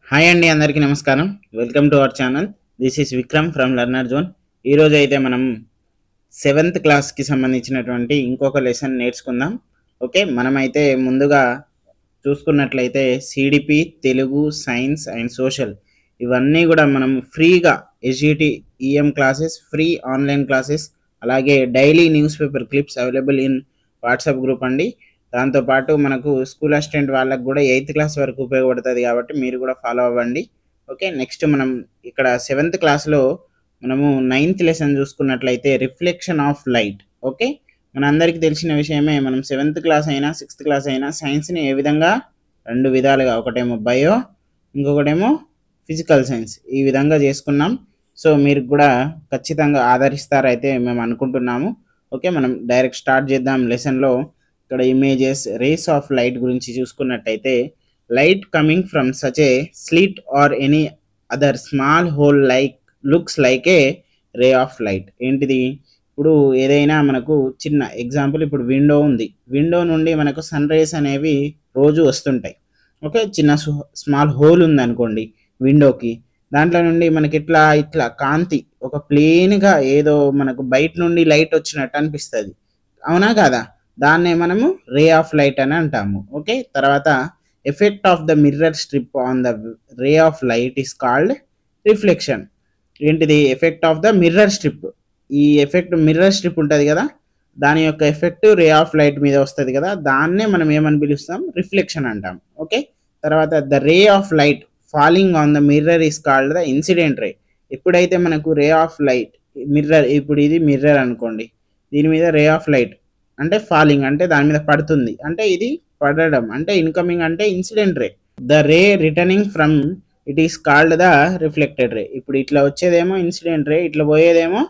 Hi అండి, అందరికీ నమస్కారం. Welcome to our channel. This is Vikram from learner zone. ఈరోజు అయితే మనం 7th క్లాస్కి సంబంధించినటువంటి ఇంకొక లెసన్ నేర్చుకుందాం. ఓకే, మనమైతే ముందుగా చూసుకున్నట్లయితే CDP, Telugu, science and social ఇవన్నీ కూడా మనం ఫ్రీగా SGT EM classes, free online classes, అలాగే daily news paper clips available in WhatsApp group అండి. దాంతోపాటు మనకు స్కూల్ అసిస్టెంట్ వాళ్ళకు కూడా 8th క్లాస్ వరకు ఉపయోగపడుతుంది కాబట్టి మీరు కూడా ఫాలో అవ్వండి. ఓకే, నెక్స్ట్ మనం ఇక్కడ 7th క్లాస్లో మనము 9th లెసన్ చూసుకున్నట్లయితే రిఫ్లెక్షన్ ఆఫ్ లైట్. ఓకే, మనందరికీ తెలిసిన విషయమే. మనం 7th క్లాస్ అయినా 6th క్లాస్ అయినా సైన్స్ని ఏ విధంగా రెండు విధాలుగా, ఒకటేమో బయో, ఇంకొకటేమో ఫిజికల్ సైన్స్, ఈ విధంగా చేసుకున్నాం. సో మీరు కూడా ఖచ్చితంగా ఆదరిస్తారైతే మేము అనుకుంటున్నాము. ఓకే, మనం డైరెక్ట్ స్టార్ట్ చేద్దాం లెసన్లో. ఇక్కడ ఇమేజెస్, రేస్ ఆఫ్ లైట్ గురించి చూసుకున్నట్టయితే, light coming from such a slit or any other small whole like looks like A ray of light. ఏంటిది? ఇప్పుడు ఏదైనా మనకు చిన్న ఎగ్జాంపుల్, ఇప్పుడు విండో ఉంది. విండో నుండి మనకు సన్ రేస్ అనేవి రోజు వస్తుంటాయి. ఓకే, చిన్న స్మాల్ హోల్ ఉంది అనుకోండి విండోకి, దాంట్లో నుండి మనకి ఇట్లా కాంతి ఒక ప్లేన్గా ఏదో మనకు బయట నుండి లైట్ వచ్చినట్టు అనిపిస్తుంది, అవునా కాదా? దాన్నే మనము రే ఆఫ్ లైట్ అని అంటాము. ఓకే, తర్వాత effect of the mirror strip on the ray of light is called reflection. ఏంటిది? Effect of the mirror strip. ఈ ఎఫెక్ట్ మిర్రర్ స్ట్రిప్ ఉంటుంది కదా, దాని యొక్క ఎఫెక్ట్ రే ఆఫ్ లైట్ మీద వస్తుంది కదా, దాన్నే మనం ఏమని పిలుస్తాం? రిఫ్లెక్షన్ అంటాం. ఓకే, తర్వాత the ray of light falling on the mirror is called the incident రే. ఎప్పుడైతే మనకు రే ఆఫ్ లైట్ మిర్రర్, ఇప్పుడు ఇది మిర్రర్ అనుకోండి, దీని మీద రే ఆఫ్ లైట్ అంటే ఫాలింగ్, అంటే దాని మీద పడుతుంది, అంటే ఇది పడడం, అంటే ఇన్కమింగ్ అంటే incident ray. The ray returning from it is called the reflected రే. ఇప్పుడు ఇట్లా వచ్చేదేమో ఇన్సిడెంట్ రే, ఇట్లా పోయేదేమో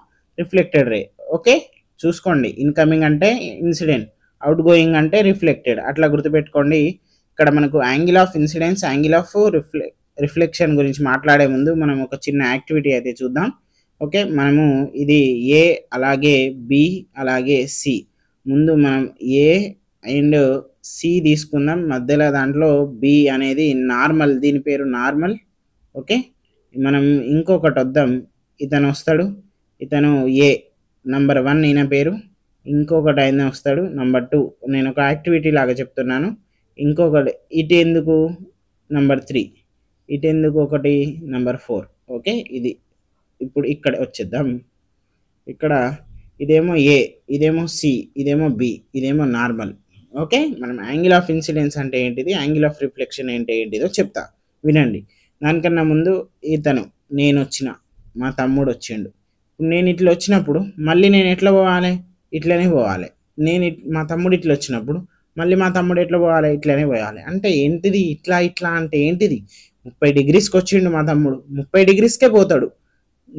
రిఫ్లెక్టెడ్ రే. ఓకే, చూసుకోండి, ఇన్కమింగ్ అంటే ఇన్సిడెంట్, అవుట్ గోయింగ్ అంటే రిఫ్లెక్టెడ్, అట్లా గుర్తుపెట్టుకోండి. ఇక్కడ మనకు angle of incidence, angle of reflection గురించి మాట్లాడే ముందు మనం ఒక చిన్న యాక్టివిటీ అయితే చూద్దాం. ఓకే, మనము ఇది ఏ, అలాగే బి, అలాగే సి. ముందు మనం ఏ అండ్ సి తీసుకుందాం, మధ్యలో దాంట్లో బి అనేది నార్మల్, దీని పేరు నార్మల్. ఓకే, మనం ఇంకొకటి వద్దాం, ఇతను వస్తాడు, ఇతను ఏ నంబర్ 1 ఈయన పేరు, ఇంకొకటి ఆయన వస్తాడు నంబర్ 2. నేను ఒక యాక్టివిటీ లాగా చెప్తున్నాను. ఇంకొకటి ఇటు ఎందుకు నంబర్ 3, ఇటు ఎందుకు ఒకటి నంబర్ 4. ఓకే, ఇది ఇప్పుడు ఇక్కడ వచ్చేద్దాం. ఇక్కడ ఇదేమో ఏ, ఇదేమో సి, ఇదేమో బి, ఇదేమో నార్మల్. ఓకే, మనం యాంగిల్ ఆఫ్ ఇన్సిడెన్స్ అంటే ఏంటిది, యాంగిల్ ఆఫ్ రిఫ్లెక్షన్ అంటే ఏంటిదో చెప్తా, వినండి. దానికన్నా ముందు ఇతను, నేను వచ్చిన, మా తమ్ముడు వచ్చిండు. నేను ఇట్లా వచ్చినప్పుడు మళ్ళీ నేను ఎట్లా పోవాలి? ఇట్లనే పోవాలి. మా తమ్ముడు ఇట్లా వచ్చినప్పుడు మళ్ళీ మా తమ్ముడు ఎట్లా పోవాలి? ఇట్లనే పోవాలి. అంటే ఏంటిది ఇట్లా ఇట్లా అంటే ఏంటిది? 30 డిగ్రీస్కి వచ్చిండు మా తమ్ముడు, 30 డిగ్రీస్కే పోతాడు.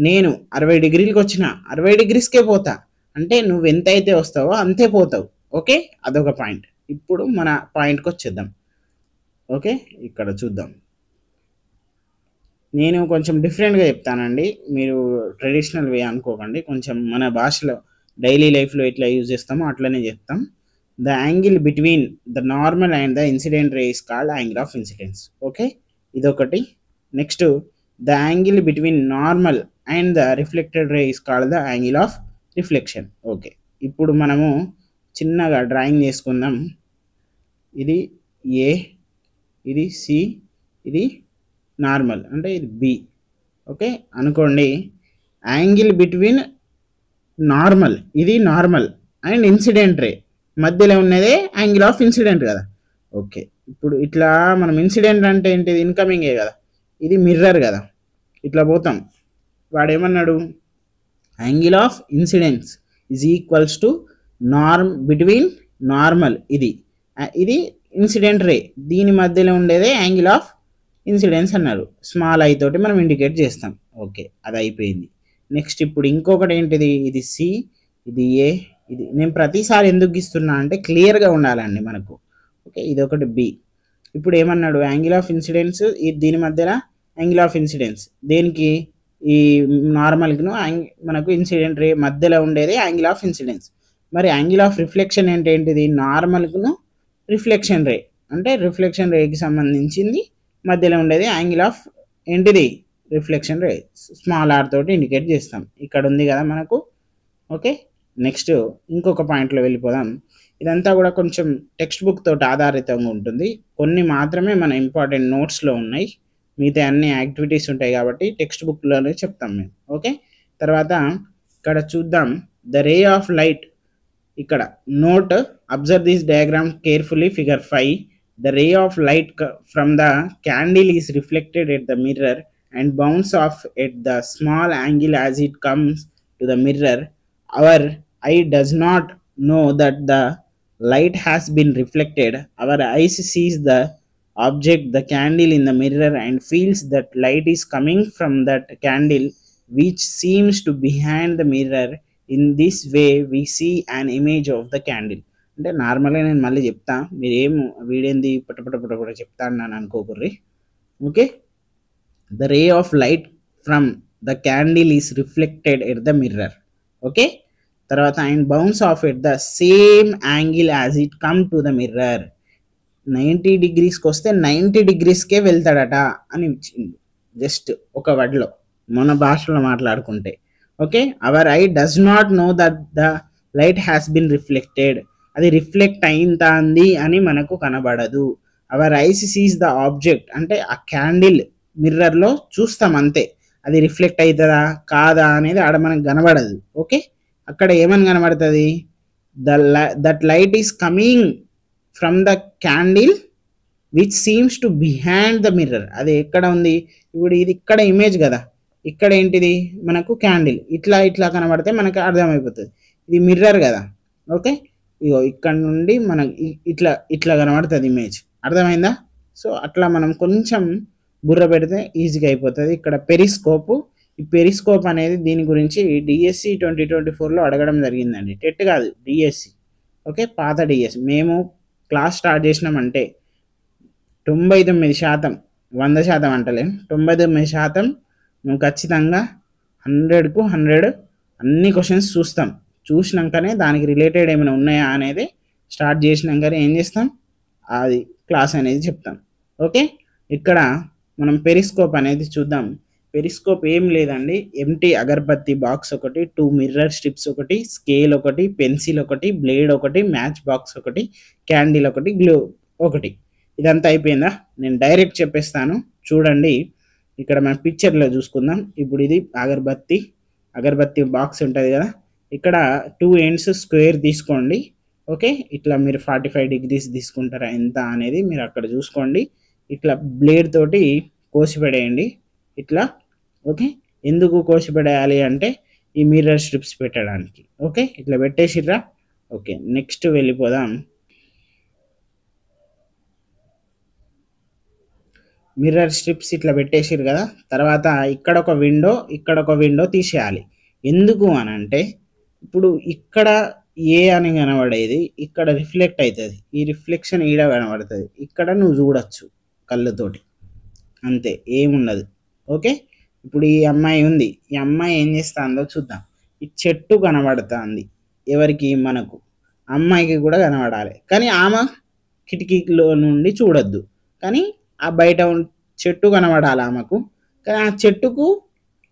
నేను 60 డిగ్రీలకు వచ్చిన 60 డిగ్రీస్కే పోతా. అంటే నువ్వు ఎంత అయితే వస్తావో అంతే పోతావు. ఓకే, అదొక పాయింట్. ఇప్పుడు మన పాయింట్కి వచ్చేద్దాం. ఓకే, ఇక్కడ చూద్దాం. నేను కొంచెం డిఫరెంట్గా చెప్తానండి, మీరు ట్రెడిషనల్ వే అనుకోకండి. కొంచెం మన భాషలో డైలీ లైఫ్లో ఎట్లా యూజ్ చేస్తామో అట్లనే చెప్తాం. The angle between the normal and the incident ray is called angle of incidence. Okay, ఇదొకటి. Next, the angle between normal and the reflected ray is called the angle of reflection. Okay, ఇప్పుడు మనము చిన్నగా drawing చేసుకుందాం. ఇది ఏ, ఇది C, ఇది normal, అంటే ఇది బి. ఓకే అనుకోండి. యాంగిల్ బిట్వీన్ నార్మల్, ఇది నార్మల్ అండ్ ఇన్సిడెంట్ రే మధ్యలో ఉన్నదే యాంగిల్ ఆఫ్ ఇన్సిడెంట్ కదా. ఓకే, ఇప్పుడు ఇట్లా మనం ఇన్సిడెంట్ అంటే ఏంటిది? ఇన్కమింగే కదా. ఇది మిర్రర్ కదా, ఇట్లా పోతాం. వాడేమన్నాడు? Angle of incidence is equals to between normal, ఇది ఇన్సిడెంట్ రే, దీని మధ్యలో ఉండేదే యాంగిల్ ఆఫ్ ఇన్సిడెన్స్ అన్నారు. స్మాల్ ఐ తోటి మనం ఇండికేట్ చేస్తాం. ఓకే, అది అయిపోయింది. నెక్స్ట్ ఇప్పుడు ఇంకొకటి ఏంటిది? ఇది సి, ఇది ఏ, ఇది. నేను ప్రతిసారి ఎందుకు గీస్తున్నా అంటే క్లియర్గా ఉండాలండి మనకు. ఓకే, ఇది ఒకటి బి. ఇప్పుడు ఏమన్నాడు? యాంగిల్ ఆఫ్ ఇన్సిడెన్స్, దీని మధ్యలో యాంగిల్ ఆఫ్ ఇన్సిడెన్స్, దేనికి? ఈ నార్మల్కిను మనకు ఇన్సిడెంట్ రే మధ్యలో ఉండేది యాంగిల్ ఆఫ్ ఇన్సిడెన్స్. మరి యాంగిల్ ఆఫ్ రిఫ్లెక్షన్ అంటే ఏంటిది? నార్మల్కును రిఫ్లెక్షన్ రే, అంటే రిఫ్లెక్షన్ రేకి సంబంధించింది మధ్యలో ఉండేది యాంగిల్ ఆఫ్ ఏంటిది రిఫ్లెక్షన్ రే, స్మాల్ ఆర్ తోటి ఇండికేట్ చేస్తాం. ఇక్కడ ఉంది కదా మనకు. ఓకే, నెక్స్ట్ ఇంకొక పాయింట్లో వెళ్ళిపోదాం. ఇదంతా కూడా కొంచెం టెక్స్ట్ బుక్ తోటి ఆధారితంగా ఉంటుంది. కొన్ని మాత్రమే మన ఇంపార్టెంట్ నోట్స్లో ఉన్నాయి, మిగతా అన్ని యాక్టివిటీస్ ఉంటాయి కాబట్టి టెక్స్ట్ బుక్లోనే చెప్తాం మేము. ఓకే, తర్వాత ఇక్కడ చూద్దాం ద రే ఆఫ్ లైట్. ఇక్కడ note observe this diagram carefully, figure 5. The ray of light from the candle is reflected at the mirror and bounce off at the small angle as it comes to the mirror. Our eye does not know that the light has been reflected. Our eyes sees the object, the candle in the mirror, and feels that light is coming from that candle which seems to behind the mirror. In this way we see an image of the candle. అంటే నార్మల్గా నేను మళ్ళీ చెప్తా, మీరేం వీడేంది పటపట చెప్తా అని అనుకోకుర్రి. Okay, the ray of light from the candle is reflected at the mirror. Okay, తర్వాత and bounce off at the same angle as it come to the mirror. 90 degreesకి వస్తే 90 degreesకే వెళ్తాడట అని ఇచ్చింది, జస్ట్ ఒక వర్డ్లో మన భాషలో మాట్లాడుకుంటే. Okay, our eye does not know that the light has been reflected. అది reflect అయింది అని మనకు కనబడదు. Our eyes sees the object, అంటే ఆ క్యాండిల్ మిర్రర్లో చూస్తాం అంతే, అది రిఫ్లెక్ట్ అవుతుందా కాదా అనేది ఆడ మనకు కనబడదు. ఓకే, అక్కడ ఏమని కనబడుతుంది, that light is coming from the candle which seems to behind the mirror. అది ఎక్కడ ఉంది, ఇప్పుడు ఇది ఇక్కడ ఇమేజ్ కదా, ఇక్కడ ఏంటిది మనకు క్యాండిల్, ఇట్లా ఇట్లా కనబడితే మనకు అర్థమైపోతుంది ఇది మిర్రర్ కదా. ఓకే, ఇగో ఇక్కడ నుండి మనకు ఇట్లా ఇట్లా కనబడుతుంది ఇమేజ్, అర్థమైందా? సో అట్లా మనం కొంచెం బుర్ర పెడితే ఈజీగా అయిపోతుంది. ఇక్కడ పెరిస్కోప్, ఈ పెరిస్కోప్ అనేది దీని గురించి డిఎస్సి 2024లో అడగడం జరిగిందండి, టెట్ కాదు డిఎస్సి. ఓకే, పాత డిఎస్సి. మేము క్లాస్ స్టార్ట్ చేసినామంటే 99%, 100% అంటలేం, 99% మేము ఖచ్చితంగా 100కు 100 అన్ని క్వశ్చన్స్ చూస్తాం. చూసినాకనే దానికి రిలేటెడ్ ఏమైనా ఉన్నాయా అనేది స్టార్ట్ చేసినాకనే ఏం చేస్తాం, అది క్లాస్ అనేది చెప్తాం. ఓకే, ఇక్కడ మనం పెరిస్కోప్ అనేది చూద్దాం. పెరిస్కోప్ ఏం లేదండి, ఎంటీ అగర్బత్తి బాక్స్ ఒకటి, 2 మిర్రర్ స్ట్రిప్స్ ఒకటి, స్కేల్ ఒకటి, పెన్సిల్ ఒకటి, బ్లేడ్ ఒకటి, మ్యాచ్ బాక్స్ ఒకటి, క్యాండిల్ ఒకటి, గ్లూ ఒకటి. ఇదంతా అయిపోయిందా? నేను డైరెక్ట్ చెప్పేస్తాను చూడండి. ఇక్కడ మన పిక్చర్లో చూసుకుందాం. ఇప్పుడు ఇది అగర్బత్తి బాక్స్ ఉంటుంది కదా, ఇక్కడ 2 ఎండ్స్ స్క్వేర్ తీసుకోండి. ఓకే, ఇట్లా మీరు 45 degrees తీసుకుంటారా ఎంత అనేది మీరు అక్కడ చూసుకోండి. ఇట్లా బ్లేడ్ తోటి కోసి పడేయండి ఇట్లా. ఓకే, ఎందుకు కోసి పడేయాలి అంటే ఈ మిర్రర్ స్ట్రిప్స్ పెట్టడానికి. ఓకే, ఇట్లా పెట్టేసిర్రా. ఓకే, నెక్స్ట్ వెళ్ళిపోదాం. మిర్రర్ స్ట్రిప్స్ ఇట్లా పెట్టేసిరు కదా, తర్వాత ఇక్కడ ఒక విండో తీసేయాలి. ఎందుకు అని అంటే ఇప్పుడు ఇక్కడ ఏ అని కనబడేది ఇక్కడ రిఫ్లెక్ట్ అవుతుంది, ఈ రిఫ్లెక్షన్ ఈడ కనబడుతుంది, ఇక్కడ నువ్వు చూడొచ్చు కళ్ళతోటి, అంతే, ఏముండదు. ఓకే, ఇప్పుడు ఈ అమ్మాయి ఉంది, ఈ అమ్మాయి ఏం చేస్తుందో చూద్దాం. ఈ చెట్టు కనబడుతుంది ఎవరికి, మనకు, అమ్మాయికి కూడా కనబడాలి, కానీ ఆమె కిటికీలో నుండి చూడొద్దు, కానీ ఆ బయట చెట్టు కనబడాలి ఆమెకు, కానీ ఆ చెట్టుకు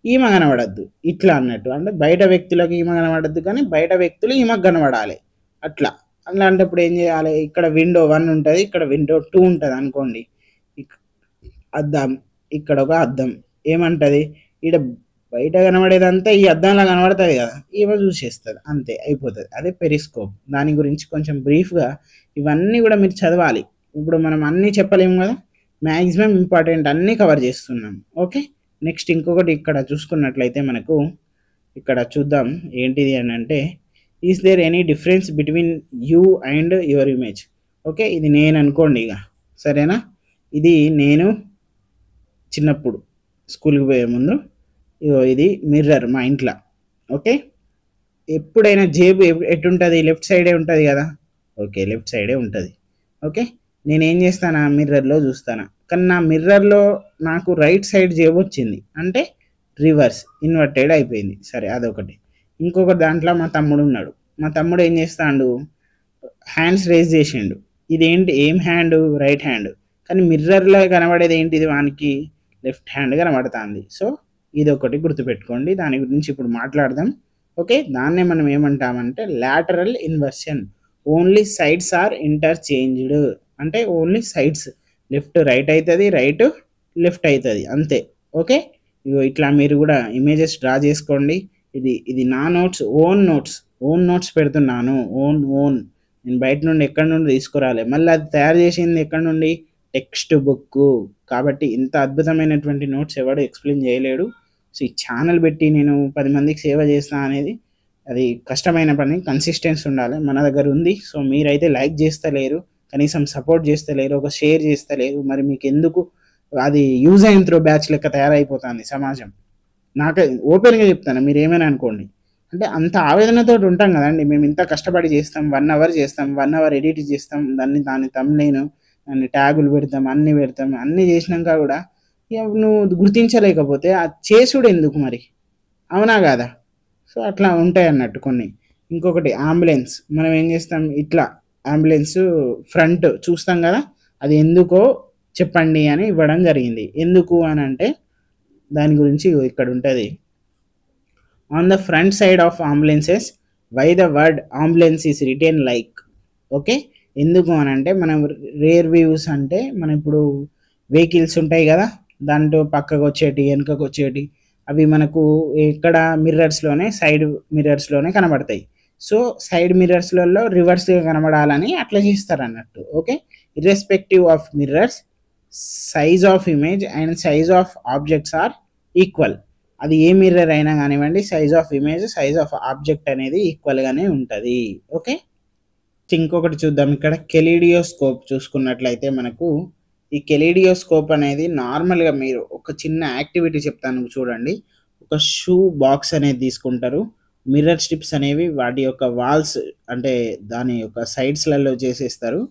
ఈమె కనబడద్దు. ఇట్లా అన్నట్టు, అంటే బయట వ్యక్తులకు ఈమె కనబడద్దు కానీ బయట వ్యక్తులు ఈమెకు కనబడాలి. అట్లా అలాంటప్పుడు ఏం చేయాలి, ఇక్కడ విండో 1 ఉంటుంది, ఇక్కడ విండో 2 ఉంటుంది అనుకోండి. అద్దం, ఇక్కడ ఒక అద్దం ఏమంటుంది, ఇక్కడ బయట కనబడేదంతా ఈ అద్దంలో కనబడుతుంది కదా, ఈమె చూసేస్తుంది, అంతే అయిపోతుంది. అదే పెరిస్కోప్. దాని గురించి కొంచెం బ్రీఫ్గా ఇవన్నీ కూడా మీరు చదవాలి. ఇప్పుడు మనం అన్నీ చెప్పలేము కదా, మ్యాక్సిమం ఇంపార్టెంట్ అన్నీ కవర్ చేస్తున్నాం. ఓకే, నెక్స్ట్ ఇంకొకటి ఇక్కడ చూసుకున్నట్లయితే మనకు ఇక్కడ చూద్దాం ఏంటిది అని అంటే, is there any difference between you and your image. Okay, ఇది నేను అనుకోండి ఇక, సరేనా, ఇది నేను చిన్నప్పుడు స్కూల్కి పోయే ముందు, ఇది మిర్రర్ మా ఇంట్లో. ఓకే, ఎప్పుడైనా జేబు ఎటుంటుంది, లెఫ్ట్ సైడే ఉంటుంది కదా. ఓకే, లెఫ్ట్ సైడే ఉంటుంది. ఓకే, నేనేం చేస్తాను, ఆ మిర్రర్లో చూస్తాను, కానీ నా మిర్రర్లో నాకు రైట్ సైడ్ జేబు వచ్చింది, అంటే రివర్స్ ఇన్వర్టెడ్ అయిపోయింది. సరే, అదొకటి. ఇంకొక దాంట్లో మా తమ్ముడు ఉన్నాడు, మా తమ్ముడు ఏం చేస్తాడు, హ్యాండ్స్ రేజ్ చేసిండు. ఇదేంటి, ఏం హ్యాండ్, రైట్ హ్యాండ్, కానీ మిర్రర్లో కనబడేది ఏంటిది, వానికి లెఫ్ట్ హ్యాండ్ కనబడుతుంది. సో ఇది ఒకటి గుర్తుపెట్టుకోండి. దాని గురించి ఇప్పుడు మాట్లాడదాం. ఓకే, దాన్నే మనం ఏమంటామంటే lateral inversion. Only sides are interchanged, అంటే ఓన్లీ సైడ్స్, లెఫ్ట్ రైట్ అవుతుంది, రైట్ లెఫ్ట్ అవుతుంది, అంతే. ఓకే, ఇగో ఇట్లా మీరు కూడా ఇమేజెస్ డ్రా చేసుకోండి. ఇది నా నోట్స్, ఓన్ నోట్స్ పెడుతున్నాను. ఓన్ నేను బయట నుండి ఎక్కడి నుండి తీసుకురాలే, మళ్ళీ అది తయారు చేసింది ఎక్కడి నుండి, టెక్స్ట్ బుక్. కాబట్టి ఇంత అద్భుతమైనటువంటి నోట్స్ ఎవడు ఎక్స్ప్లెయిన్ చేయలేడు. సో ఈ ఛానల్ పెట్టి నేను 10 మందికి సేవ చేస్తా అనేది అది కష్టమైన పని, కన్సిస్టెన్సీ ఉండాలి, మన దగ్గర ఉంది. సో మీరైతే లైక్ చేస్తలేరు, కనీసం సపోర్ట్ చేస్తలేరు, ఒక షేర్ చేస్తలేరు. మరి మీకు ఎందుకు అది యూజ్ అయిన త్రో బ్యాచ్ లెక్క తయారైపోతుంది సమాజం. నాకు ఓపెన్గా చెప్తాను, మీరు ఏమైనా అనుకోండి. అంటే అంత ఆవేదనతో ఉంటాం కదండి, మేము ఇంత కష్టపడి చేస్తాం, 1 అవర్ చేస్తాం, 1 అవర్ ఎడిట్ చేస్తాం, దాన్ని తమ్నెయిల్, దాన్ని ట్యాగులు పెడతాం, అన్నీ చేసినాక కూడా ఇక నువ్వు గుర్తించలేకపోతే ఆ చేసుడు ఎందుకు మరి, అవునా కాదా? సో అట్లా ఉంటాయి అన్నట్టు కొన్ని. ఇంకొకటి అంబులెన్స్, మనం ఏం చేస్తాం, ఇట్లా అంబులెన్స్ ఫ్రంట్ చూస్తాం కదా, అది ఎందుకో చెప్పండి అని ఇవ్వడం జరిగింది. ఎందుకు అని అంటే దాని గురించి ఇక్కడ ఉంటుంది. On the front side of ambulances why the word ambulance is written like. Okay, ఎందుకు అని అంటే మనం రేర్ వ్యూస్ అంటే మనం ఇప్పుడు వెహికల్స్ ఉంటాయి కదా, దాంట్లో పక్కకు వచ్చేటి వెనుకకు వచ్చేటి అవి మనకు ఎక్కడ మిర్రర్స్లోనే, సైడ్ మిర్రర్స్లోనే కనబడతాయి. సో సైడ్ మిర్రర్స్లలో రివర్స్గా కనబడాలని అట్లా చేస్తారు అన్నట్టు. Okay, irrespective of mirrors size of image and size of objects are equal. అది ఏ మిర్రర్ అయినా కానివ్వండి, size of image, size of object అనేది ఈక్వల్గానే ఉంటుంది. ఓకే, ఇంకొకటి చూద్దాం. ఇక్కడ కెలిడియోస్కోప్ చూసుకున్నట్లయితే మనకు ఈ కెలిడియోస్కోప్ అనేది నార్మల్గా మీరు ఒక చిన్న యాక్టివిటీ చెప్తాను చూడండి. ఒక షూ బాక్స్ అనేది తీసుకుంటారు, మిర్రర్ స్ట్రిప్స్ అనేవి వాటి యొక్క వాల్స్ అంటే దాని యొక్క సైడ్స్లలో చేసేస్తారు.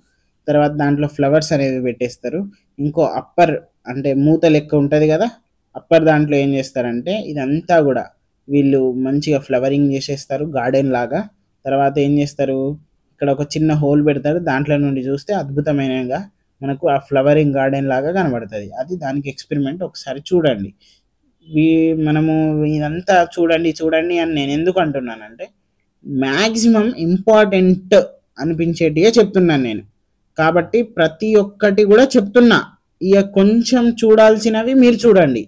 తర్వాత దాంట్లో ఫ్లవర్స్ అనేవి పెట్టేస్తారు. ఇంకో అప్పర్ అంటే మూత లెక్క ఉంటుంది కదా, అప్పర్ దాంట్లో ఏం చేస్తారంటే ఇదంతా కూడా వీళ్ళు మంచిగా ఫ్లవరింగ్ చేసేస్తారు గార్డెన్ లాగా. తర్వాత ఏం చేస్తారు, ఇక్కడ ఒక చిన్న హోల్ పెడతారు, దాంట్లో నుండి చూస్తే అద్భుతమైనగా మనకు ఆ ఫ్లవరింగ్ గార్డెన్ లాగా కనబడుతుంది. అది దానికి ఎక్స్పెరిమెంట్, ఒకసారి చూడండి. మనము ఇదంతా చూడండి అని నేను ఎందుకు అంటున్నానంటే మ్యాక్సిమం ఇంపార్టెంట్ అనిపించేటివే చెప్తున్నాను నేను. కాబట్టి ప్రతి ఒక్కటి కూడా చెప్తున్నా, ఇక కొంచెం చూడాల్సినవి మీరు చూడండి.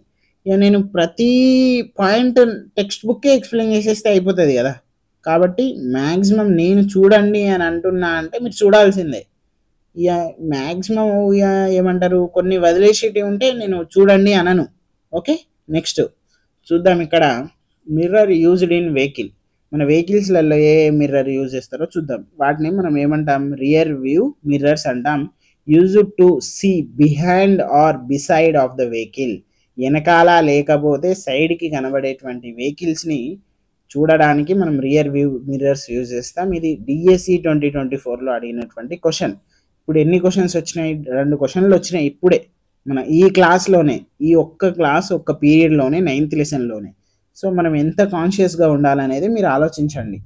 ఇక నేను ప్రతి పాయింట్ టెక్స్ట్ బుక్కే ఎక్స్ప్లెయిన్ చేసేస్తే అయిపోతుంది కదా. కాబట్టి మ్యాక్సిమం నేను చూడండి అని అంటున్నా అంటే మీరు చూడాల్సిందే. ఇక మ్యాక్సిమం ఇక ఏమంటారు, కొన్ని వదిలేసేటి ఉంటే నేను చూడండి అనను. ఓకే, నెక్స్ట్ చూద్దాం. ఇక్కడ మిర్రర్ యూజ్డ్ ఇన్ వెహికల్, మన వెహికల్స్లలో ఏ మిర్రర్ యూజ్ చేస్తారో చూద్దాం. వాటిని మనం ఏమంటాం, రియర్ వ్యూ మిర్రర్స్ అంటాం. Used to see behind or beside of the vehicle, వెనకాల లేకపోతే సైడ్కి కనబడేటువంటి వెహికల్స్ని చూడడానికి మనం రియర్ వ్యూ మిర్రర్స్ యూజ్ చేస్తాం. ఇది డిఎస్సి 2024లో అడిగినటువంటి క్వశ్చన్. ఇప్పుడు ఎన్ని క్వశ్చన్స్ వచ్చినాయి, 2 క్వశ్చన్లు వచ్చినాయి ఇప్పుడే మన ఈ క్లాస్లోనే, ఈ ఒక్క క్లాస్ ఒక్క పీరియడ్లోనే, 9th లెసన్లోనే. సో మనం ఎంత కాన్షియస్గా ఉండాలనేది మీరు ఆలోచించండి.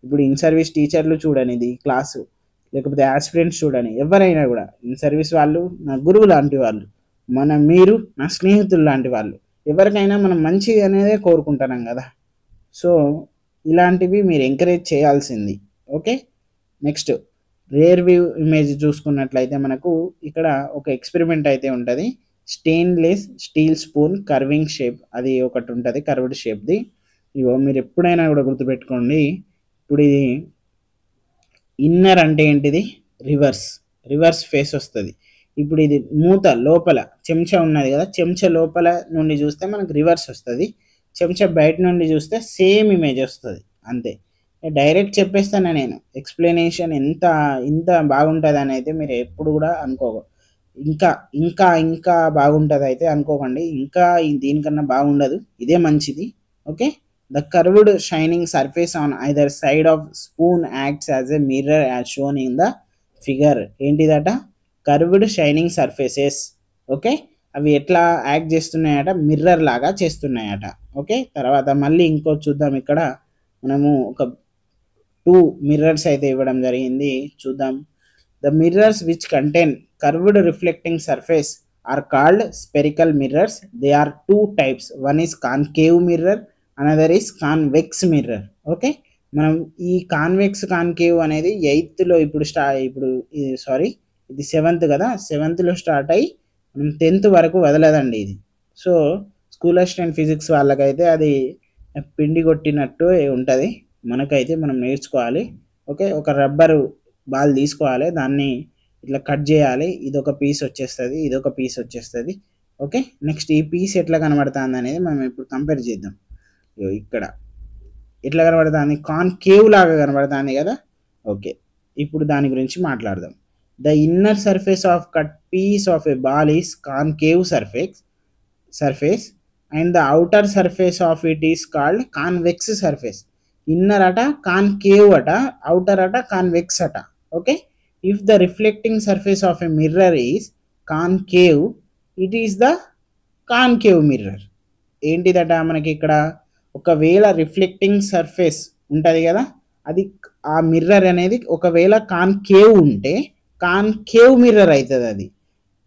ఇప్పుడు ఇన్ సర్వీస్ టీచర్లు చూడని ఇది క్లాసు, లేకపోతే యాస్పిరెంట్స్ చూడని, ఎవరైనా కూడా ఇన్ సర్వీస్ వాళ్ళు నా గురువు లాంటి వాళ్ళు, మీరు నా స్నేహితులు లాంటి వాళ్ళు, ఎవరికైనా మనం మంచి అనేదే కోరుకుంటున్నాం కదా. సో ఇలాంటివి మీరు ఎంకరేజ్ చేయాల్సింది. Okay, next rear view image చూసుకున్నట్లయితే మనకు ఇక్కడ ఒక ఎక్స్పెరిమెంట్ అయితే ఉంటుంది. Stainless steel spoon carving shape, అది ఒకటి ఉంటుంది కర్వ్డ్ షేప్ది. ఇవో మీరు ఎప్పుడైనా కూడా గుర్తుపెట్టుకోండి. ఇప్పుడు ఇది ఇన్నర్ అంటే ఏంటిది, రివర్స్ ఫేస్ వస్తుంది. ఇప్పుడు ఇది మూత లోపల చెంచా ఉన్నది కదా, చెంచా లోపల నుండి చూస్తే మనకు రివర్స్ వస్తుంది, చెంచా బయట నుండి చూస్తే సేమ్ ఇమేజ్ వస్తుంది, అంతే. డైరెక్ట్ చెప్పేస్తాను నేను, ఎక్స్ప్లెనేషన్ ఇంత బాగుంటుంది అని అయితే మీరు ఎప్పుడు కూడా అనుకోకూడదు. ఇంకా బాగుంటుంది అయితే అనుకోకండి, ఇంకా దీనికన్నా బాగుండదు, ఇదే మంచిది. Okay, the curved shining surface on either side of spoon acts as a mirror as shown in the figure. ఏంటిదట, కర్వ్డ్ షైనింగ్ సర్ఫేసెస్. ఓకే, అవి ఎట్లా యాక్ట్ చేస్తున్నాయట, మిర్రర్ లాగా చేస్తున్నాయట. ఓకే, తర్వాత మళ్ళీ ఇంకో చూద్దాం. ఇక్కడ మనము ఒక 2 మిర్రర్స్ అయితే ఇవ్వడం జరిగింది, చూద్దాం. The mirrors which contain curved reflecting surface are called spherical mirrors. They are two types. One is concave mirror, another is convex mirror. Okay, మనం ఈ కాన్వెక్స్ కాన్కేవ్ అనేది ఎయిత్లో ఇప్పుడు ఇది సెవెంత్ కదా, సెవెంత్లో స్టార్ట్ అయ్యి మనం 10th వరకు వదలదండి ఇది. సో స్కూల్ అసిస్టెంట్ ఫిజిక్స్ వాళ్ళకైతే అది పిండి కొట్టినట్టు ఉంటుంది, మనకైతే మనం నేర్చుకోవాలి. ఓకే, ఒక రబ్బరు బాల్ తీసుకోవాలి, దాన్ని ఇట్లా కట్ చేయాలి, ఇదొక పీస్ వచ్చేస్తుంది, ఇదొక పీస్ వచ్చేస్తుంది. ఓకే, నెక్స్ట్ ఈ పీస్ ఎట్లా కనబడుతుంది అనేది మనం ఇప్పుడు కంపేర్ చేద్దాం. ఇక్కడ ఎట్లా కనబడుతుంది, కాన్కేవ్ లాగా కనబడుతుంది కదా. ఓకే, ఇప్పుడు దాని గురించి మాట్లాడదాం. The inner surface of cut piece of a ball is concave surface and the outer surface of it is called convex surface. Inner అట కాన్కేవ్ అట, అవుటర్ అట కాన్వెక్స్ అట. Okay, if the reflecting surface of a mirror is concave, it is the concave mirror. ఏంటిదట మనకి ఇక్కడ, ఒకవేళ reflecting surface ఉంటుంది కదా, అది ఆ మిర్రర్ అనేది ఒకవేళ కాన్కేవ్ ఉంటే కాన్కేవ్ మిర్రర్ అవుతుంది అది.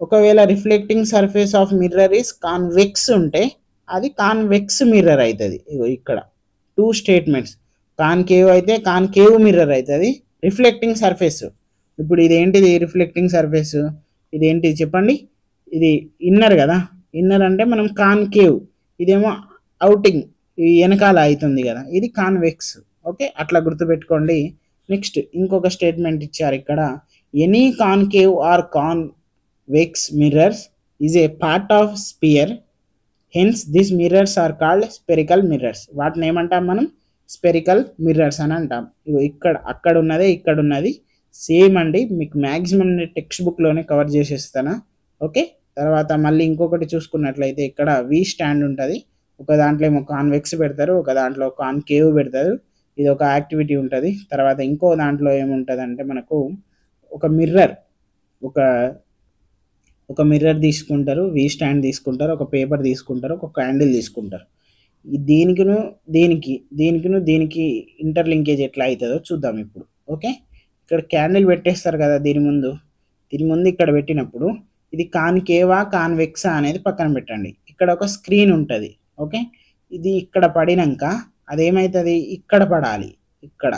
ఒకవేళ reflecting surface of mirror is convex ఉంటే అది కాన్వెక్స్ మిర్రర్ అవుతుంది. ఇక్కడ 2 స్టేట్మెంట్స్, కాన్కేవ్ అయితే కాన్కేవ్ మిర్రర్ అవుతుంది, రిఫ్లెక్టింగ్ సర్ఫేస్. ఇప్పుడు ఇదేంటిది రిఫ్లెక్టింగ్ సర్ఫేస్, ఇదేంటి చెప్పండి, ఇది ఇన్నర్ కదా, ఇన్నర్ అంటే మనం కాన్కేవ్, ఇదేమో అవుటింగ్ వెనకాల అవుతుంది కదా, ఇది కాన్వెక్స్. ఓకే, అట్లా గుర్తుపెట్టుకోండి. నెక్స్ట్ ఇంకొక స్టేట్మెంట్ ఇచ్చారు ఇక్కడ, any concave or convex mirrors is a part of sphere, hence this mirrors are called spherical mirrors. వాటిని ఏమంటాం మనం, స్పెరికల్ మిర్రర్స్ అని అంటాం. ఇక్కడ అక్కడ ఉన్నదే ఇక్కడ ఉన్నది సేమ్ అండి, మీకు మ్యాక్సిమం టెక్స్ట్ బుక్లోనే కవర్ చేసేస్తాను. ఓకే, తర్వాత మళ్ళీ ఇంకొకటి చూసుకున్నట్లయితే ఇక్కడ వి స్టాండ్ ఉంటుంది, ఒక దాంట్లో ఏమో కాన్వెక్స్ పెడతారు, ఒక దాంట్లో కాన్కేవ్ పెడతారు, ఇది ఒక యాక్టివిటీ ఉంటుంది. తర్వాత ఇంకో దాంట్లో ఏముంటుంది అంటే మనకు ఒక మిర్రర్ తీసుకుంటారు, వి స్టాండ్ తీసుకుంటారు, ఒక పేపర్ తీసుకుంటారు, ఒక క్యాండిల్ తీసుకుంటారు. దీనికి ఇంటర్లింకేజ్ ఎట్లా అవుతుందో చూద్దాం ఇప్పుడు. ఓకే, ఇక్కడ క్యాండిల్ పెట్టేస్తారు కదా, దీని ముందు ఇక్కడ పెట్టినప్పుడు ఇది కాన్కేవా కాన్వెక్సా అనేది పక్కన పెట్టండి. ఇక్కడ ఒక స్క్రీన్ ఉంటుంది. ఓకే, ఇది ఇక్కడ పడినాక అదేమవుతుంది, ఇక్కడ పడాలి. ఇక్కడ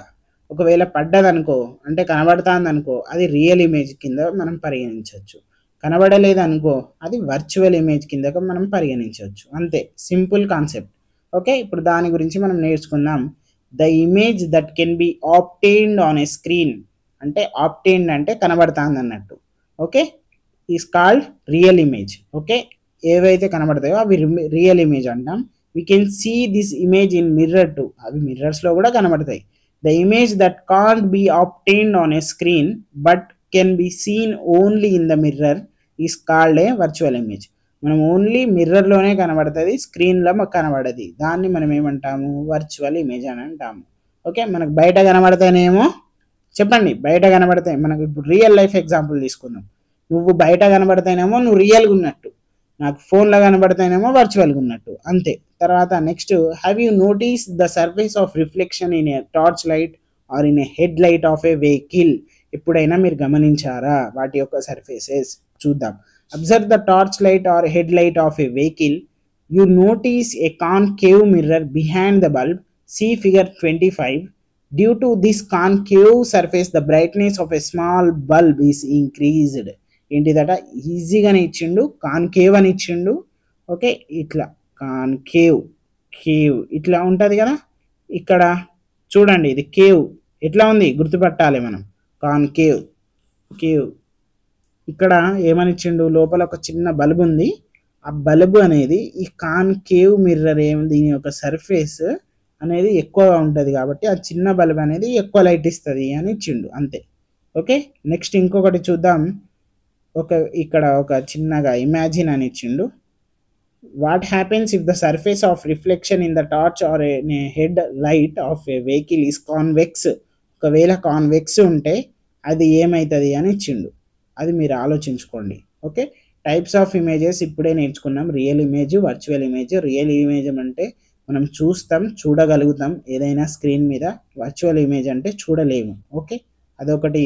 ఒకవేళ పడ్డదనుకో, అంటే కనబడుతుంది అనుకో, అది రియల్ ఇమేజ్ కింద మనం పరిగణించవచ్చు. కనబడలేదు అనుకో, అది వర్చువల్ ఇమేజ్ కింద మనం పరిగణించవచ్చు. అంతే, సింపుల్ కాన్సెప్ట్. ఓకే, ఇప్పుడు దాని గురించి మనం నేర్చుకుందాం. The image that can be obtained on a screen, అంటే ఆబ్టైన్డ్ అంటే కనబడుతుంది అన్నట్టు. Okay, is called real image. Okay, ఏవైతే కనబడతాయో అవి రియల్ ఇమేజ్ అంటాం. We can see this image in mirror too, అవి మిర్రర్స్లో కూడా కనబడతాయి. The image that can't be obtained on a screen but can be seen only in the mirror is called a virtual image. మనం only మిర్రర్లోనే కనబడుతుంది, స్క్రీన్లో మాకు కనబడది, దాన్ని మనం ఏమంటాము, వర్చువల్ ఇమేజ్ అని అంటాము. ఓకే, మనకు బయట కనబడతానేమో చెప్పండి, బయట కనబడతాయి. మనకు ఇప్పుడు రియల్ లైఫ్ ఎగ్జాంపుల్ తీసుకుందాం. నువ్వు బయట కనబడతానేమో నువ్వు రియల్గా ఉన్నట్టు, నాకు ఫోన్లో కనబడతానేమో వర్చువల్గా ఉన్నట్టు, అంతే. తర్వాత next, have you notice the surface of reflection in a torch light or in a head light of a vehicle? ఎప్పుడైనా మీరు గమనించారా వాటి యొక్క సర్ఫేసెస్? చూద్దాం. Observe the torch light or head light of a vehicle. You notice a concave mirror behind the bulb. See figure 25. Due to this concave surface, the brightness of a small bulb is increased. ఏంటిదట, ఈజీగానే ఇచ్చిండు, concave అని ఇచ్చిండు. Okay, ఇట్లా concave ఇట్లా ఉంటుంది కదా. ఇక్కడ చూడండి, ఇది కేవ్ ఎట్లా ఉంది గుర్తుపట్టాలి మనం, కాన్కేవ్ ఇక్కడ ఏమని ఇచ్చిండు, లోపల ఒక చిన్న బల్బ్ ఉంది. ఆ బల్బ్ అనేది ఈ కాన్కేవ్ మిర్రర్ దీని యొక్క సర్ఫేస్ అనేది ఎక్కువగా ఉంటుంది కాబట్టి ఆ చిన్న బల్బ్ అనేది ఎక్కువ లైట్ ఇస్తుంది అని ఇచ్చిండు, అంతే. ఓకే, నెక్స్ట్ ఇంకొకటి చూద్దాం. ఇక్కడ ఒక చిన్నగా ఇమాజిన్ అని ఇచ్చిండు. What happens if the surface of reflection in the torch or a head light of a vehicle is convex? ఒకవేళ కాన్వెక్స్ ఉంటే అది ఏమవుతుంది అని ఇచ్చిండు, అది మీరు ఆలోచించుకోండి. ఓకే, టైప్స్ ఆఫ్ ఇమేజెస్ ఇప్పుడే నేర్చుకున్నాం, real image, virtual image. Real image అంటే మనం చూడగలుగుతాం ఏదైనా స్క్రీన్ మీద, వర్చువల్ ఇమేజ్ అంటే చూడలేము. ఓకే, అదొకటి.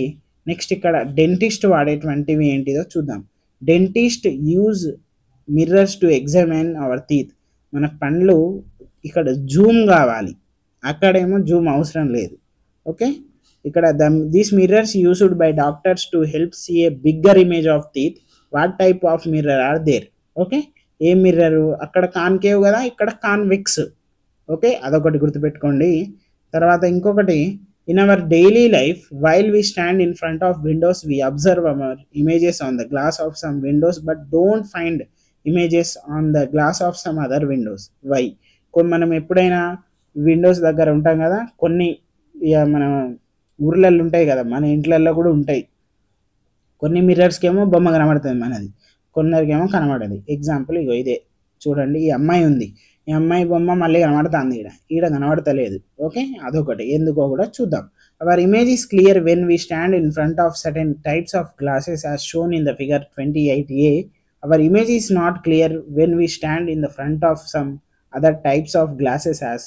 నెక్స్ట్ ఇక్కడ డెంటిస్ట్ వాడేటువంటివి ఏంటిదో చూద్దాం. Dentist use mirrors to examine our teeth. మన పండ్లు ఇక్కడ జూమ్ కావాలి, అక్కడేమో జూమ్ అవసరం లేదు. ఓకే, ఇక్కడ these mirrors used by doctors to help see a bigger image of teeth. What type of mirror are there? Okay, a mirror? అక్కడ concave కదా, ఇక్కడ కాన్వెక్స్. ఓకే, అదొకటి గుర్తుపెట్టుకోండి. తర్వాత ఇంకొకటి, in our daily life while we stand in front of windows we observe our images on the glass of some windows but don't find images on the glass of some other windows. Why? మనం ఎప్పుడైనా Windows దగ్గర ఉంటాం కదా, కొన్ని మన ఊర్లలో ఉంటాయి కదా, మన ఇంట్లలో కూడా ఉంటాయి. కొన్ని మిర్రర్స్కి ఏమో బొమ్మ కనబడుతుంది మనది, కొందరికేమో కనబడదు. ఎగ్జాంపుల్ ఇగో ఇదే చూడండి, ఈ అమ్మాయి ఉంది, ఈ అమ్మాయి బొమ్మ మళ్ళీ కనబడుతుంది, ఈడ కనబడతలేదు. ఓకే, అదొకటి ఎందుకో కూడా చూద్దాం. Our image is clear when we stand in front of certain types of glasses as shown in the figure 28A. Our image is not clear when we stand in the front of some other types of glasses as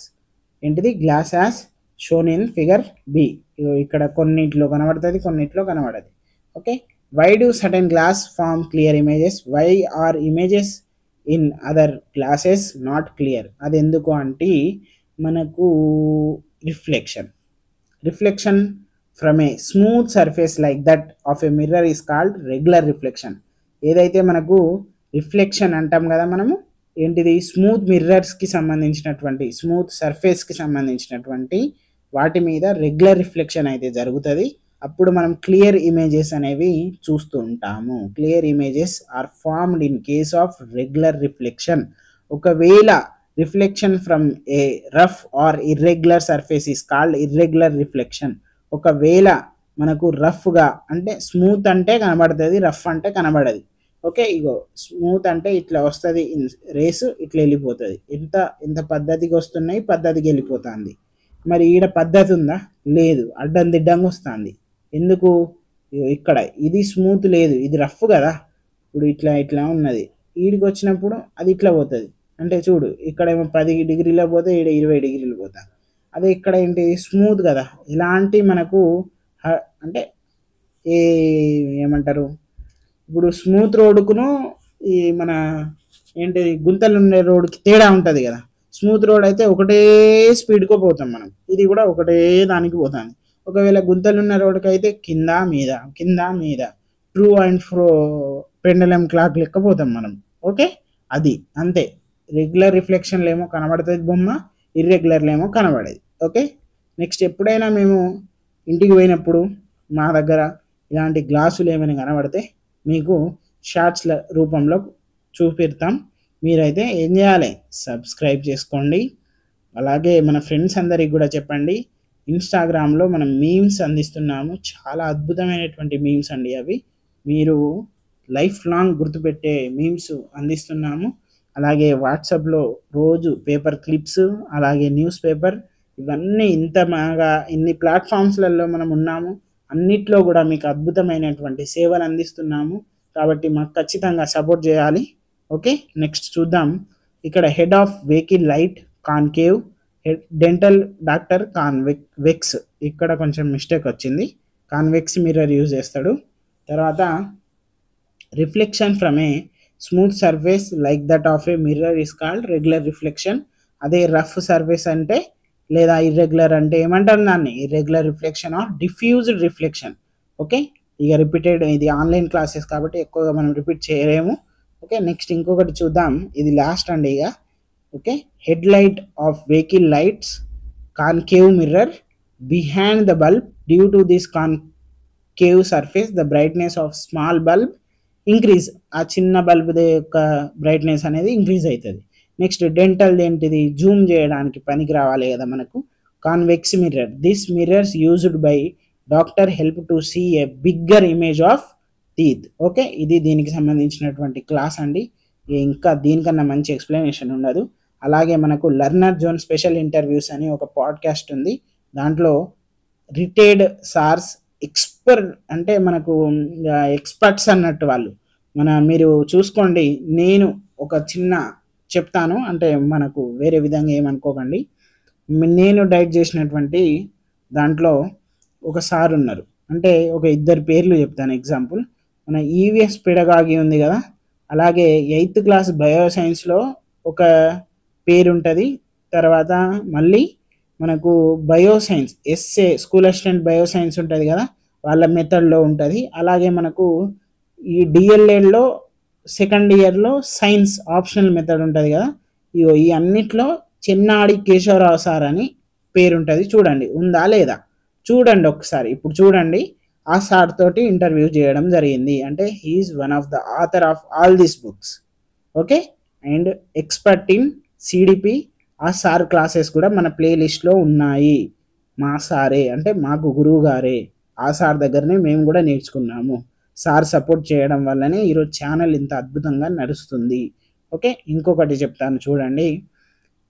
ఏంటిది glass as shown in figure B. ఇక్కడ కొన్నిట్లో కనబడుతుంది, కొన్నిట్లో కనబడదు. Okay, why do certain glass form clear images? Why are images in other glasses not clear? అది ఎందుకు అంటే మనకు reflection from a smooth surface like that of a mirror is called regular reflection. ఏదైతే మనకు రిఫ్లెక్షన్ అంటాం కదా మనము, ఏంటిది? స్మూత్ మిర్రర్స్కి సంబంధించినటువంటి, స్మూత్ సర్ఫేస్కి సంబంధించినటువంటి వాటి మీద రెగ్యులర్ రిఫ్లెక్షన్ అయితే జరుగుతుంది. అప్పుడు మనం క్లియర్ ఇమేజెస్ అనేవి చూస్తూ ఉంటాము. Clear images are formed in case of regular reflection. ఒకవేళ reflection from a rough or irregular surface is called irregular reflection. ఒకవేళ మనకు రఫ్గా అంటే స్మూత్ అంటే కనబడుతుంది, రఫ్ అంటే కనబడదు. ఓకే, ఇగో స్మూత్ అంటే ఇట్లా వస్తుంది రేసు, ఇట్లా వెళ్ళిపోతుంది. ఎంత పద్ధతికి వస్తున్నాయి, పద్ధతికి వెళ్ళిపోతుంది. మరి ఈడ పద్ధతి ఉందా? లేదు, అడ్డం దిడ్డంగా వస్తుంది. ఎందుకు? ఇక్కడ ఇది స్మూత్ లేదు, ఇది రఫ్ కదా. ఇప్పుడు ఇట్లా ఉన్నది, ఈడికి వచ్చినప్పుడు అది ఇట్లా పోతుంది. అంటే చూడు, ఇక్కడేమో 10 డిగ్రీలో పోతే ఈడ 20 డిగ్రీలు పోతా. అదే ఇక్కడ ఏంటి? స్మూత్ కదా. ఇలాంటి మనకు అంటే ఏమంటారు, ఇప్పుడు స్మూత్ రోడ్డుకును ఈ మన ఏంటి గుంతలు ఉండే రోడ్డుకి తేడా ఉంటుంది కదా. స్మూత్ రోడ్ అయితే ఒకటే స్పీడ్కో పోతాం మనం, ఇది కూడా ఒకటే దానికి పోతాను. ఒకవేళ గుంతలున్న రోడ్డుకి అయితే కింద మీద ట్రూ అండ్ ఫ్రో పెండలం క్లాక్ లెక్క పోతాం మనం. ఓకే, అది అంతే. రెగ్యులర్ రిఫ్లెక్షన్లు ఏమో కనబడుతుంది బొమ్మ, ఇర్రెగ్యులర్లు ఏమో కనబడేది. ఓకే, నెక్స్ట్ ఎప్పుడైనా మేము ఇంటికి పోయినప్పుడు మా దగ్గర ఇలాంటి గ్లాసులు ఏమైనా కనబడితే మీకు షార్ట్స్ల రూపంలో చూపిస్తాం. మీరైతే ఏం చేయాలి? సబ్స్క్రైబ్ చేసుకోండి. అలాగే మన ఫ్రెండ్స్ అందరికి కూడా చెప్పండి. ఇన్స్టాగ్రామ్లో మనం మీమ్స్ అందిస్తున్నాము, చాలా అద్భుతమైనటువంటి మీమ్స్ అండి అవి. మీరు లైఫ్ లాంగ్ గుర్తుపెట్టే మీమ్స్ అందిస్తున్నాము. అలాగే వాట్సాప్లో రోజు పేపర్ క్లిప్స్, అలాగే న్యూస్ పేపర్, ఇవన్నీ ఇన్ని ప్లాట్ఫామ్స్లలో మనం ఉన్నాము. అన్నిట్లో కూడా మీకు అద్భుతమైనటువంటి సేవలు అందిస్తున్నాము. కాబట్టి మాకు ఖచ్చితంగా సపోర్ట్ చేయాలి. ఓకే, నెక్స్ట్ చూద్దాం. ఇక్కడ head of vehicle light concave, dental doctor convex. ఇక్కడ కొంచెం మిస్టేక్ వచ్చింది, కాన్వెక్స్ మిర్రర్ యూజ్ చేస్తాడు. తర్వాత reflection from a smooth surface like that of a mirror is called regular reflection. అదే రఫ్ సర్ఫేస్ అంటే లేదా ఇర్రెగ్యులర్ అంటే ఏమంటారు దాన్ని? Irregular reflection or diffused reflection. Okay, ఇక రిపీటెడ్, ఇది ఆన్లైన్ క్లాసెస్ కాబట్టి ఎక్కువగా మనం రిపీట్ చేయలేము. ఓకే, నెక్స్ట్ ఇంకొకటి చూద్దాం, ఇది లాస్ట్ అండి ఇక. Okay, head light of vehicle lights concave mirror behind the bulb due to this concave surface the brightness of small bulb increase. ఆ చిన్న బల్బ్ యొక్క బ్రైట్నెస్ అనేది ఇంక్రీజ్ అవుతుంది. నెక్స్ట్ డెంటల్ ఏంటిది? జూమ్ చేయడానికి పనికి రావాలి కదా మనకు. Convex mirror, this mirrors used by doctor help to see a bigger image of teeth. Okay, ఇది దీనికి సంబంధించినటువంటి క్లాస్ అండి. ఇంకా దీనికన్నా మంచి ఎక్స్ప్లెనేషన్ ఉండదు. అలాగే మనకు లర్నర్ జోన్ స్పెషల్ ఇంటర్వ్యూస్ అని ఒక పాడ్కాస్ట్ ఉంది. దాంట్లో రిటైర్డ్ సార్స్ అంటే మనకు ఎక్స్పర్ట్స్ అన్నట్టు వాళ్ళు. మీరు చూసుకోండి, నేను ఒక చిన్న చెప్తాను, అంటే మనకు వేరే విధంగా ఏమనుకోకండి. నేను డైట్ చేసినటువంటి దాంట్లో ఒక సార్ ఉన్నారు, అంటే ఒక ఇద్దరు పేర్లు చెప్తాను ఎగ్జాంపుల్. మన ఈవీఎస్ పెడగాగి ఉంది కదా, అలాగే 8th క్లాస్ బయో సైన్స్లో ఒక పేరు ఉంటుంది. తర్వాత మళ్ళీ మనకు bio science SA school assistant bio science ఉంటుంది కదా, వాళ్ళ మెథడ్లో ఉంటుంది. అలాగే మనకు ఈ డిఎల్ఎడ్లో సెకండ్ ఇయర్లో సైన్స్ ఆప్షనల్ మెథడ్ ఉంటుంది కదా, ఈ అన్నిట్లో చెన్నాడి కేశవరావు సార్ అని పేరు ఉంటుంది. చూడండి ఉందా లేదా, చూడండి ఒకసారి, ఇప్పుడు చూడండి. ఆ సార్ తోటి ఇంటర్వ్యూ చేయడం జరిగింది. అంటే he is one of the author of all these books. Okay, and expert in CDP. ఆ సార్ క్లాసెస్ కూడా మన ప్లేలిస్ట్లో ఉన్నాయి. మా సారే అంటే మాకు గురువు గారే, ఆ సార్ దగ్గరనే మేము కూడా నేర్చుకున్నాము. సార్ సపోర్ట్ చేయడం వల్లనే ఈరోజు ఛానల్ ఇంత అద్భుతంగా నడుస్తుంది. ఓకే, ఇంకొకటి చెప్తాను చూడండి.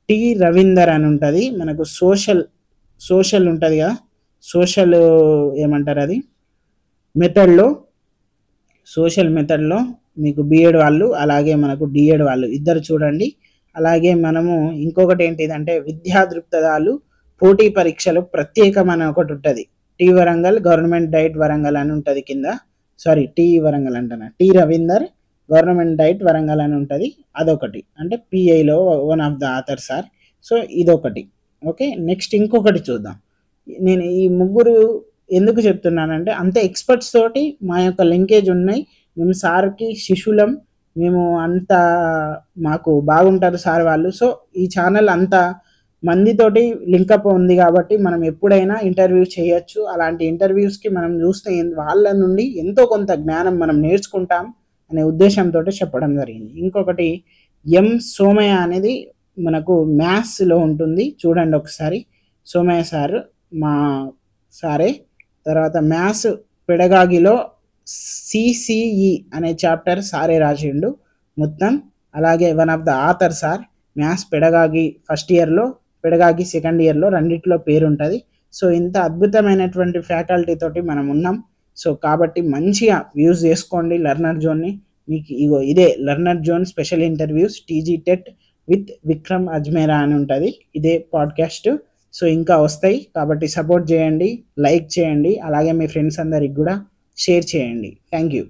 టి రవీందర్ అని ఉంటుంది మనకు సోషల్ ఉంటుంది కదా, సోషల్ ఏమంటారు అది మెథడ్లో, సోషల్ మెథడ్లో మీకు బిఎడ్ వాళ్ళు అలాగే మనకు డిఎడ్ వాళ్ళు ఇద్దరు చూడండి. అలాగే మనము ఇంకొకటి ఏంటిదంటే విద్యా దృక్పథాలు పోటీ పరీక్షలు ప్రత్యేకమైన ఒకటి ఉంటుంది. T Warangal government DIET Warangal అని ఉంటుంది కింద. సారీ, టి వరంగల్ అంటున్నా, T Ravinder government DIET Warangal అని ఉంటుంది. అదొకటి అంటే పిఐలో one of the author sir. So ఇదొకటి. ఓకే, నెక్స్ట్ ఇంకొకటి చూద్దాం. నేను ఈ ముగ్గురు ఎందుకు చెప్తున్నానంటే అంత ఎక్స్పర్ట్స్ తోటి మా యొక్క లింకేజ్ ఉన్నాయి. మేము సార్కి శిష్యులం, మేము అంత మాకు బాగుంటారు సార్ వాళ్ళు. సో ఈ ఛానల్ అంత మందితోటి లింకప్ ఉంది కాబట్టి మనం ఎప్పుడైనా ఇంటర్వ్యూ చేయొచ్చు. అలాంటి ఇంటర్వ్యూస్కి మనం చూస్తే వాళ్ళ నుండి ఎంతో కొంత జ్ఞానం మనం నేర్చుకుంటాం అనే ఉద్దేశంతో చెప్పడం జరిగింది. ఇంకొకటి ఎం సోమయ్య అనేది మనకు మ్యాథ్స్లో ఉంటుంది. చూడండి ఒకసారి, సోమయ్య సార్ మా సారే. తర్వాత మ్యాథ్స్ పెడగాగిలో సిసిఈ అనే చాప్టర్ సారే రాసిండు మొత్తం. అలాగే one of the author sir. Maths pedagogy first ఇయర్లో, పెడగాగి సెకండ్ ఇయర్లో, రెండిట్లో పేరు ఉంటుంది. సో ఇంత అద్భుతమైనటువంటి ఫ్యాకల్టీ తోటి మనం ఉన్నాం. సో కాబట్టి మంచిగా యూజ్ చేసుకోండి లెర్నర్ జోన్ని. మీకు ఇగో ఇదే learner zone special interviews TG TET with Vikram Ajmera అని ఉంటుంది. ఇదే పాడ్కాస్ట్. సో ఇంకా వస్తాయి కాబట్టి సపోర్ట్ చేయండి, లైక్ చేయండి, అలాగే మీ ఫ్రెండ్స్ అందరికి కూడా షేర్ చేయండి. Thank you.